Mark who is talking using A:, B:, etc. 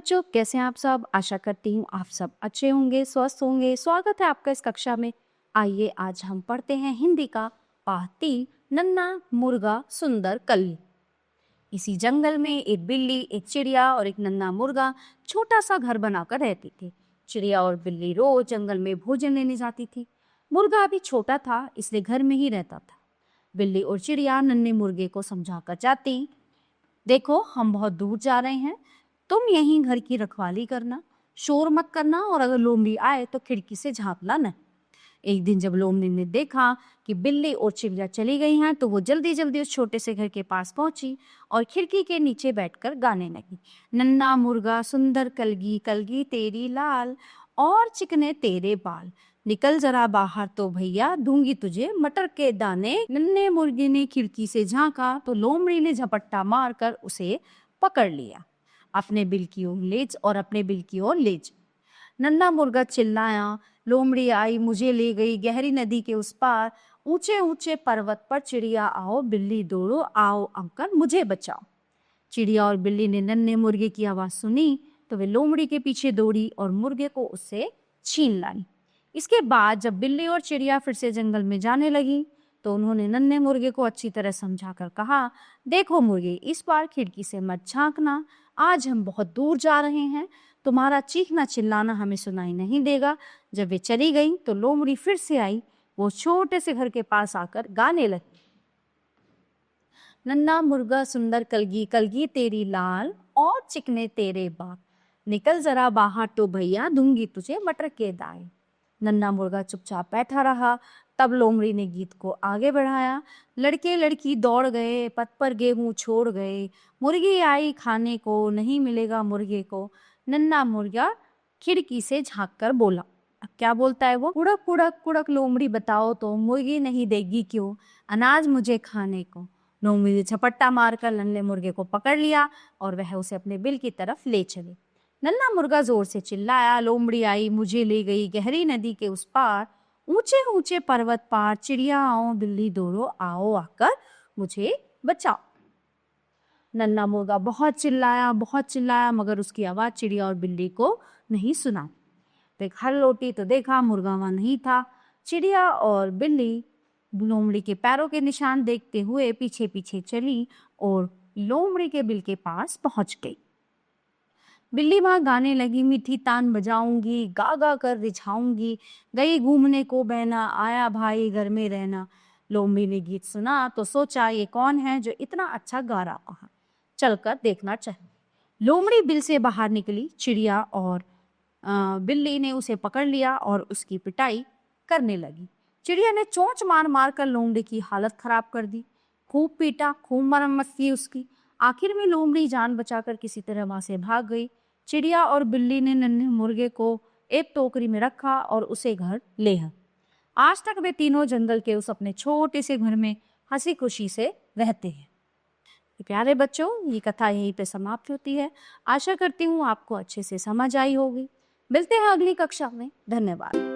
A: बच्चों, कैसे हैं आप सब। आशा करती हूँ आप सब अच्छे होंगे, स्वस्थ होंगे। स्वागत है आपका इस कक्षा में। आइए आज हम पढ़ते हैं हिंदी का पाठ 3, नन्ना मुर्गा सुंदर कली। इसी जंगल में एक बिल्ली, एक चिड़िया और एक नन्ना मुर्गा छोटा सा घर बनाकर रहती थी। चिड़िया और बिल्ली रोज जंगल में भोजन लेने जाती थी। मुर्गा अभी छोटा था, इसलिए घर में ही रहता था। बिल्ली और चिड़िया नन्हे मुर्गे को समझाकर जाती, देखो हम बहुत दूर जा रहे हैं, तुम यहीं घर की रखवाली करना, शोर मत करना और अगर लोमड़ी आए तो खिड़की से झांकना न। एक दिन जब लोमड़ी ने देखा कि बिल्ली और चिड़िया चली गई हैं तो वो जल्दी जल्दी उस छोटे से घर के पास पहुंची और खिड़की के नीचे बैठकर गाने लगी। नन्ना मुर्गा सुंदर कलगी, कलगी तेरी लाल और चिकने तेरे बाल, निकल जरा बाहर तो भैया दूंगी तुझे मटर के दाने। नन्हे मुर्गे ने खिड़की से झांका तो लोमड़ी ने झपट्टा मारकर उसे पकड़ लिया, अपने बिल की ओर लेज और अपने बिल की ओर लेज। नन्हा मुर्गा चिल्लाया, लोमड़ी आई मुझे ले गई गहरी नदी के उस पार, ऊंचे ऊंचे पर्वत पर चिड़िया आओ बिल्ली दौड़ो, आओ आकर मुझे बचाओ। चिड़िया और बिल्ली ने नन्हे मुर्गे की आवाज सुनी तो वे लोमड़ी के पीछे दौड़ी और मुर्गे को उससे छीन लाई। इसके बाद जब बिल्ली और चिड़िया फिर से जंगल में जाने लगी तो उन्होंने नन्हे मुर्गे को अच्छी तरह समझाकर कहा, देखो मुर्गे, इस बार खिड़की से मत झांकना, आज हम बहुत दूर जा रहे हैं, तुम्हारा चीखना चिल्लाना हमें सुनाई नहीं देगा। जब वे चली गई तो लोमड़ी फिर से आई, वो छोटे से घर के पास आकर गाने लगी, नन्ना मुर्गा सुंदर कलगी, कलगी तेरी लाल और चिकने तेरे बाल, निकल जरा बाहर तो भैया दूंगी तुझे मटर के दाए। नन्ना मुर्गा चुपचाप बैठा रहा। तब लोमड़ी ने गीत को आगे बढ़ाया, लड़के लड़की दौड़ गए, पथ पर गेहूं छोड़ गए, मुर्गी आई खाने को, नहीं मिलेगा मुर्गे को। नन्ना मुर्गा खिड़की से झांक कर बोला, अब क्या बोलता है वो, कुड़क कुड़क कुड़क लोमड़ी बताओ तो मुर्गी नहीं देगी क्यों अनाज मुझे खाने को। लोमड़ी ने झपट्टा मारकर नन्हे मुर्गे को पकड़ लिया और वह उसे अपने बिल की तरफ ले चली। नन्हा मुर्गा जोर से चिल्लाया, लोमड़ी आई मुझे ले गई गहरी नदी के उस पार, ऊंचे ऊंचे पर्वत पार, चिड़िया आओ बिल्ली दौड़ो, आओ आकर मुझे बचाओ। नन्हा मुर्गा बहुत चिल्लाया मगर उसकी आवाज चिड़िया और बिल्ली को नहीं सुना। वे घर लौटी तो देखा मुर्गा वहां नहीं था। चिड़िया और बिल्ली लोमड़ी के पैरों के निशान देखते हुए पीछे पीछे चली और लोमड़ी के बिल के पास पहुंच गई। बिल्ली वहां गाने लगी, मीठी तान बजाऊंगी, गा गा कर रिझाऊंगी, गई घूमने को बहना, आया भाई घर में रहना। लोमड़ी ने गीत सुना तो सोचा, ये कौन है जो इतना अच्छा गा रहा है, चलकर देखना चाहिए। लोमड़ी बिल से बाहर निकली। चिड़िया और बिल्ली ने उसे पकड़ लिया और उसकी पिटाई करने लगी। चिड़िया ने चोंच मार मार कर लोमड़ी की हालत खराब कर दी, खूब पीटा, खूब मरम्मत की उसकी। आखिर में लोमड़ी जान बचाकर किसी तरह वहां से भाग गई। चिड़िया और बिल्ली ने नन्हे मुर्गे को एक टोकरी में रखा और उसे घर ले आए। आज तक वे तीनों जंगल के उस अपने छोटे से घर में हंसी खुशी से रहते हैं। प्यारे बच्चों, ये कथा यहीं पे समाप्त होती है। आशा करती हूँ आपको अच्छे से समझ आई होगी। मिलते हैं अगली कक्षा में। धन्यवाद।